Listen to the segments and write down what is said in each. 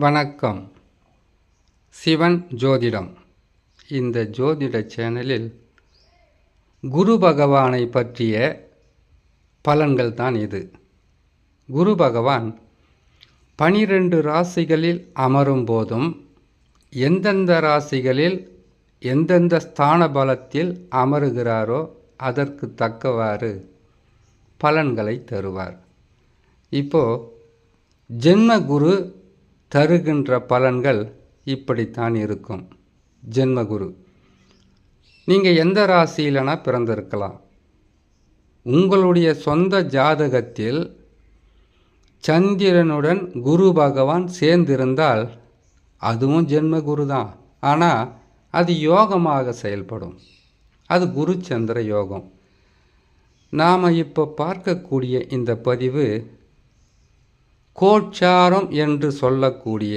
வணக்கம். சிவன் ஜோதிடம். இந்த ஜோதிட சேனலில் குரு பகவானை பற்றிய பலன்கள் தான் இது. குரு பகவான் 12 ராசிகளில் அமரும் போதும் எந்தெந்த ராசிகளில் எந்தெந்த ஸ்தான பலத்தில் அமருகிறாரோ அதற்கு தக்கவாறு பலன்களை தருவார். இப்போது ஜென்ம குரு தருகின்ற பலன்கள் இப்படித்தான் இருக்கும். ஜென்மகுரு நீங்கள் எந்த ராசியிலனா பிறந்திருக்கலாம். உங்களுடைய சொந்த ஜாதகத்தில் சந்திரனுடன் குரு பகவான் சேர்ந்திருந்தால் அதுவும் ஜென்மகுரு தான். ஆனால் அது யோகமாக செயல்படும். அது குரு சந்திர யோகம். நாம் இப்போ பார்க்கக்கூடிய இந்த பதிவு கோச்சாரம் என்று சொல்லக்கூடிய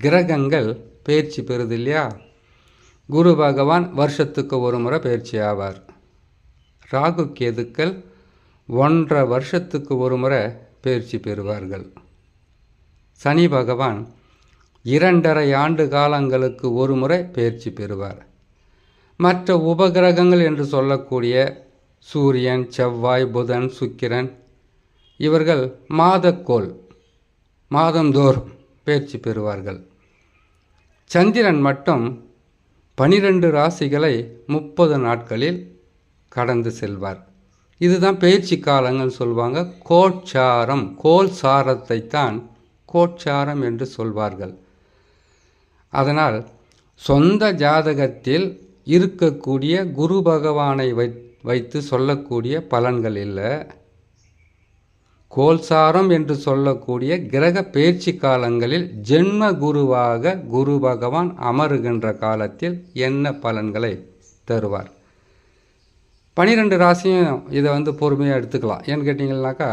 கிரகங்கள் பயிற்சி பெறுது இல்லையா. குரு பகவான் வருஷத்துக்கு ஒரு முறை பயிற்சி ஆவார். ராகு கேதுக்கள் 1.5 வருஷத்துக்கு ஒரு முறை பயிற்சி பெறுவார்கள். சனி பகவான் 2.5 ஆண்டு காலங்களுக்கு ஒரு முறை பயிற்சி பெறுவார். மற்ற உபகிரகங்கள் என்று சொல்லக்கூடிய சூரியன், செவ்வாய், புதன், சுக்கிரன் இவர்கள் மாதக்கோள் மாதந்தோறும் பயிற்சி பெறுவார்கள். சந்திரன் மட்டும் 12 ராசிகளை 30 நாட்களில் கடந்து செல்வார். இதுதான் பயிற்சி காலங்கள் சொல்வாங்க. கோச்சாரம், கோல் சாரத்தை தான் கோச்சாரம் என்று சொல்வார்கள். அதனால் சொந்த ஜாதகத்தில் இருக்கக்கூடிய குரு பகவானை வைத்து சொல்லக்கூடிய பலன்கள் இல்லை. கோல்சாரம் என்று சொல்லக்கூடிய கிரக பயிற்சி காலங்களில் ஜென்ம குருவாக குரு பகவான் அமருகின்ற காலத்தில் என்ன பலன்களை தருவார். 12 ராசியும் இதை பொறுமையாக எடுத்துக்கலாம். ஏன்னு கேட்டிங்கன்னாக்கா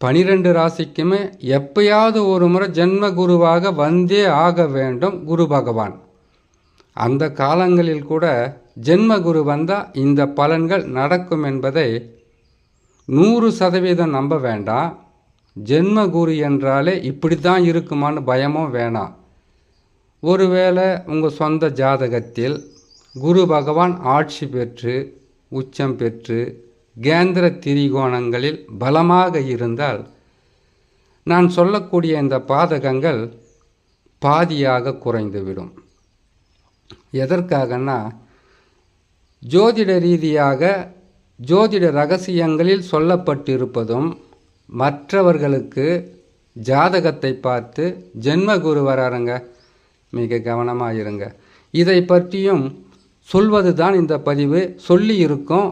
12 ராசிக்குமே எப்பயாவது ஒரு முறை ஜென்ம குருவாக வந்தே ஆக வேண்டும் குரு பகவான். அந்த காலங்களில் கூட ஜென்ம குரு வந்தால் இந்த பலன்கள் நடக்கும் என்பதை 100% நம்ப வேண்டாம். ஜென்ம குரு என்றாலே இப்படி தான் இருக்குமான்னு பயமும் வேணாம். ஒருவேளை உங்கள் சொந்த ஜாதகத்தில் குரு பகவான் ஆட்சி பெற்று உச்சம் பெற்று கேந்திர திரிகோணங்களில் பலமாக இருந்தால் நான் சொல்லக்கூடிய இந்த பாதகங்கள் பாதியாக குறைந்துவிடும். எதற்காகனா ஜோதிட ரீதியாக ஜோதிட ரகசியங்களில் சொல்லப்பட்டிருப்பதும் மற்றவர்களுக்கு ஜாதகத்தை பார்த்து ஜென்ம குரு வராருங்க, மிக கவனமாக இருங்க, இதை பற்றியும் சொல்வது தான் இந்த பதிவு. சொல்லி இருக்கும்,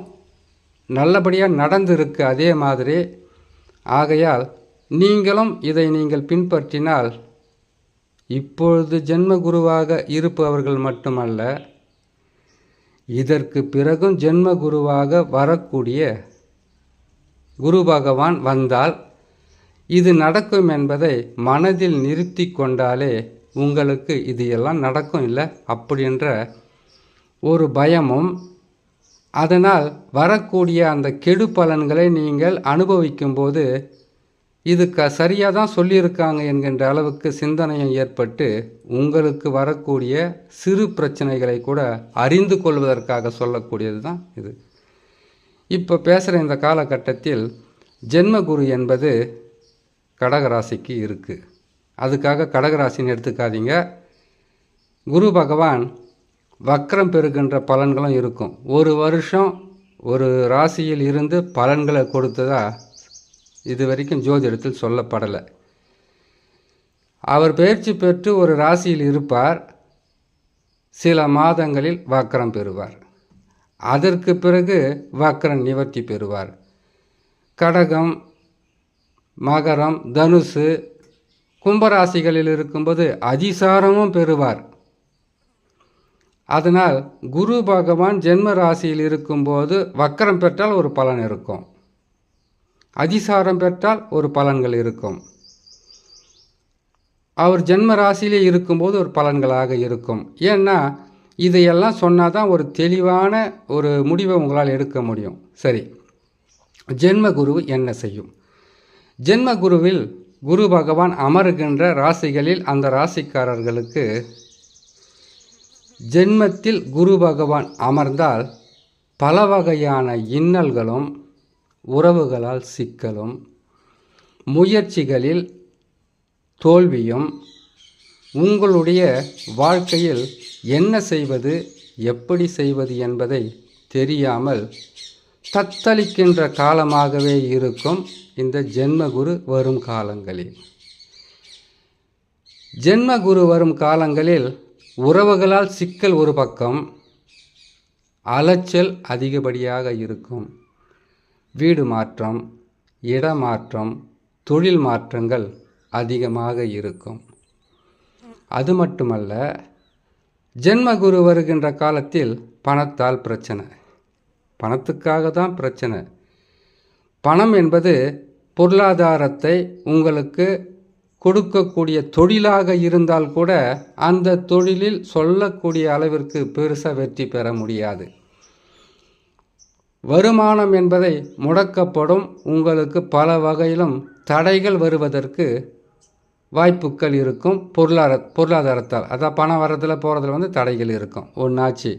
நல்லபடியாக நடந்திருக்கு அதே மாதிரி. ஆகையால் நீங்களும் இதை நீங்கள் பின்பற்றினால் இப்பொழுது ஜென்ம குருவாக இருப்பவர்கள் மட்டுமல்ல, இதற்கு பிறகும் ஜென்ம குருவாக வரக்கூடிய குரு பகவான் வந்தால் இது நடக்கும் என்பதை மனதில் நிறுத்தி கொண்டாலே உங்களுக்கு இது எல்லாம் நடக்கும் இல்லை அப்படின்ற ஒரு பயமும், அதனால் வரக்கூடிய அந்த கெடு பலன்களை நீங்கள் அனுபவிக்கும்போது இது சரியாக தான் சொல்லியிருக்காங்க என்கின்ற அளவுக்கு சிந்தனையும் ஏற்பட்டு உங்களுக்கு வரக்கூடிய சிறு பிரச்சனைகளை கூட அறிந்து கொள்வதற்காக சொல்லக்கூடியது தான் இது. இப்போ பேசுகிற இந்த காலகட்டத்தில் ஜென்மகுரு என்பது கடகராசிக்கு இருக்குது. அதுக்காக கடகராசின்னு எடுத்துக்காதீங்க. குரு பகவான் வக்ரம் பெறுகின்ற பலன்களும் இருக்கும். ஒரு வருஷம் ஒரு ராசியில் இருந்து பலன்களை கொடுத்ததா இது வரைக்கும் ஜோதிடத்தில் சொல்லப்படலை. அவர் பயிற்சி பெற்று ஒரு ராசியில் இருப்பார், சில மாதங்களில் வக்ரம் பெறுவார். அதற்கு பிறகு வக்ரம் நிவர்த்தி பெறுவார். கடகம், மகரம், தனுசு, கும்பராசிகளில் இருக்கும்போது அதிசாரமும் பெறுவார். அதனால் குரு பகவான் ஜென்ம ராசியில் இருக்கும்போது வக்ரம் பெற்றால் ஒரு பலன் இருக்கும், அதிசாரம் பெற்றால் ஒரு பலன்கள் இருக்கும். அவர் ஜென்ம ராசியிலே இருக்கும்போது ஒரு பலன்களாக இருக்கும். ஏன்னா இதையெல்லாம் சொன்னால் தான் ஒரு தெளிவான ஒரு முடிவை உங்களால் எடுக்க முடியும். சரி, ஜென்ம குரு என்ன செய்யும்? ஜென்ம குருவில் குரு பகவான் அமருகின்ற ராசிகளில் அந்த ராசிக்காரர்களுக்கு ஜென்மத்தில் குரு பகவான் அமர்ந்தால் பல வகையான இன்னல்களும் உறவுகளால் சிக்கலும் முயற்சிகளில் தோல்வியும் உங்களுடைய வாழ்க்கையில் என்ன செய்வது எப்படி செய்வது என்பதை தெரியாமல் தத்தளிக்கின்ற காலமாகவே இருக்கும் இந்த ஜென்மகுரு வரும் காலங்களில். ஜென்மகுரு வரும் காலங்களில் உறவுகளால் சிக்கல் ஒரு பக்கம், அலைச்சல் அதிகப்படியாக இருக்கும். வீடு மாற்றம், இடமாற்றம், தொழில் மாற்றங்கள் அதிகமாக இருக்கும். அது மட்டுமல்ல, ஜென்மகுரு வருகின்ற காலத்தில் பணத்தால் பிரச்சனை, பணத்துக்காக தான் பிரச்சனை. பணம் என்பது பொருளாதாரத்தை உங்களுக்கு கொடுக்கக்கூடிய தொழிலாக இருந்தால் கூட அந்த தொழிலில் சொல்லக்கூடிய அளவிற்கு பெருசாக வெற்றி பெற முடியாது. வருமானம் என்பதை முடக்கப்படும். உங்களுக்கு பல வகையிலும் தடைகள் வருவதற்கு வாய்ப்புகள் இருக்கும். பொருளாதாரத்தால், அதான் பணம் வர்றதில் போகிறதுல தடைகள் இருக்கும். ஒன்றாச்சு.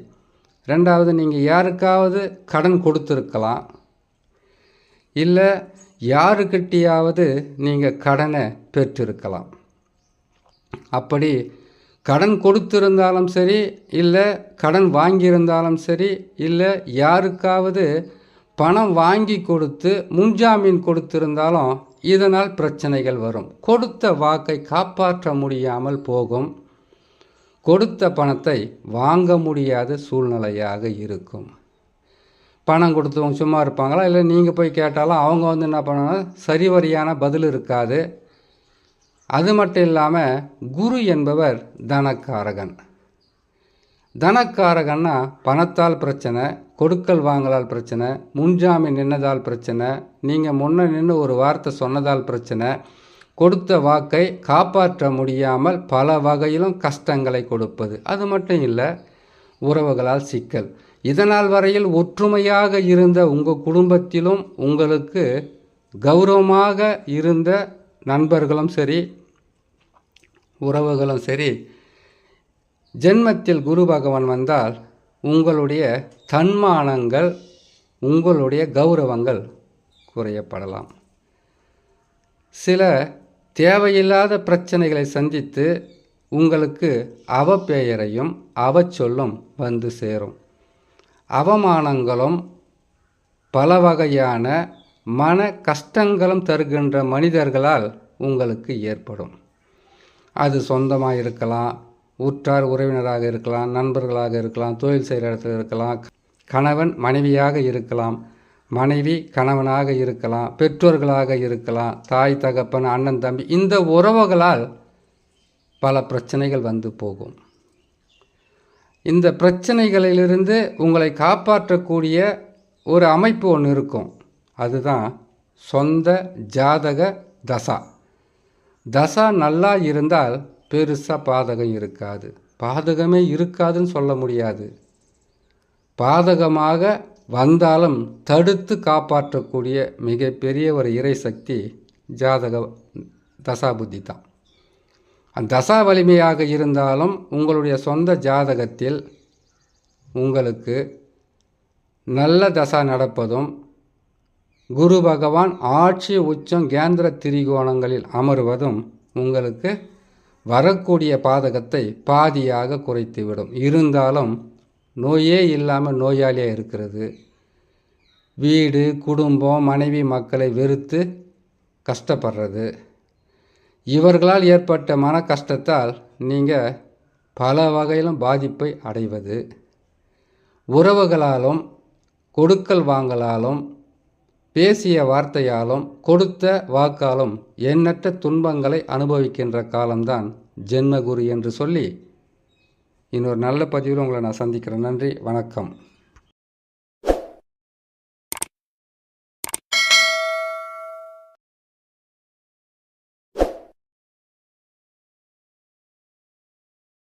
ரெண்டாவது, நீங்கள் யாருக்காவது கடன் கொடுத்துருக்கலாம், இல்லை யாருக்கிட்டையாவது நீங்கள் கடனை பெற்றிருக்கலாம். அப்படி கடன் கொடுத்திருந்தாலும் சரி, இல்லை கடன் வாங்கியிருந்தாலும் சரி, இல்லை யாருக்காவது பணம் வாங்கி கொடுத்து முன்ஜாமீன் கொடுத்திருந்தாலும் இதனால் பிரச்சனைகள் வரும். கொடுத்த வாக்கை காப்பாற்ற முடியாமல் போகும். கொடுத்த பணத்தை வாங்க முடியாத சூழ்நிலையாக இருக்கும். பணம் கொடுத்தவங்க சும்மா இருப்பாங்களா? இல்லை நீங்கள் போய் கேட்டாலும் அவங்க என்ன பண்ணணும், சரிவரியான பதில் இருக்காது. அது மட்டும் இல்லாமல் குரு என்பவர் தனக்காரகன். தனக்காரகன்னா பணத்தால் பிரச்சனை, கொடுக்கல் வாங்கலால் பிரச்சனை, முன்ஜாமீன் நின்னதால் பிரச்சனை, நீங்கள் முன்ன நின்று ஒரு வார்த்தை சொன்னதால் பிரச்சனை, கொடுத்த வாக்கை காப்பாற்ற முடியாமல் பல வகையிலும் கஷ்டங்களை கொடுப்பது. அது மட்டும் இல்லை, உறவுகளால் சிக்கல். இதனால் வரையில் ஒற்றுமையாக இருந்த உங்கள் குடும்பத்திலும் உங்களுக்கு கௌரவமாக இருந்த நண்பர்களும் சரி, உறவுகளும் சரி, ஜென்மத்தில் குரு பகவான் வந்தால் உங்களுடைய தன்மானங்கள், உங்களுடைய கௌரவங்கள் குறையப்படலாம். சில தேவையில்லாத பிரச்சனைகளை சந்தித்து உங்களுக்கு அவப்பெயரையும் அவச்சொல்லும் வந்து சேரும். அவமானங்களும் பல வகையான மன கஷ்டங்களும் தருகின்ற மனிதர்களால் உங்களுக்கு ஏற்படும். அது சொந்தமாக இருக்கலாம், உற்றார் உறவினராக இருக்கலாம், நண்பர்களாக இருக்கலாம், தொழில் செய்கிற இடத்துல இருக்கலாம், கணவன் மனைவியாக இருக்கலாம், மனைவி கணவனாக இருக்கலாம், பெற்றோர்களாக இருக்கலாம், தாய் தகப்பன் அண்ணன் தம்பி. இந்த உறவுகளால் பல பிரச்சனைகள் வந்து போகும். இந்த பிரச்சனைகளிலிருந்து உங்களை காப்பாற்றக்கூடிய ஒரு அமைப்பு ஒன்று இருக்கும். அதுதான் சொந்த ஜாதக தசா. தசா நல்லா இருந்தால் பெருசாக பாதகம் இருக்காது. பாதகமே இருக்காதுன்னு சொல்ல முடியாது. பாதகமாக வந்தாலும் தடுத்து காப்பாற்றக்கூடிய மிகப்பெரிய ஒரு இறை சக்தி ஜாதக தசா புத்தி தான். அந்த தசா வலிமையாக இருந்தாலும் உங்களுடைய சொந்த ஜாதகத்தில் உங்களுக்கு நல்ல தசா நடப்பதும், குரு பகவான் ஆட்சி உச்சம் கேந்திர திரிகோணங்களில் அமர்வதும் உங்களுக்கு வரக்கூடிய பாதகத்தை பாதியாக குறைத்துவிடும். இருந்தாலும் நோயே இல்லாமல் நோயாளியாக இருக்கிறது, வீடு குடும்பம் மனைவி மக்களை வெறுத்து கஷ்டப்படுறது, இவர்களால் ஏற்பட்ட மன கஷ்டத்தால் நீங்கள் பல வகையிலும் பாதிப்பை அடைவது, உறவுகளாலும் கொடுக்கல் வாங்கலாலும் பேசிய வார்த்தையாலும் கொடுத்த வாக்காலும் எண்ணற்ற துன்பங்களை அனுபவிக்கின்ற காலம்தான் ஜென்மகுரு என்று சொல்லி இன்னொரு நல்ல பதிவில் உங்களை நான் சந்திக்கிறேன். நன்றி, வணக்கம்.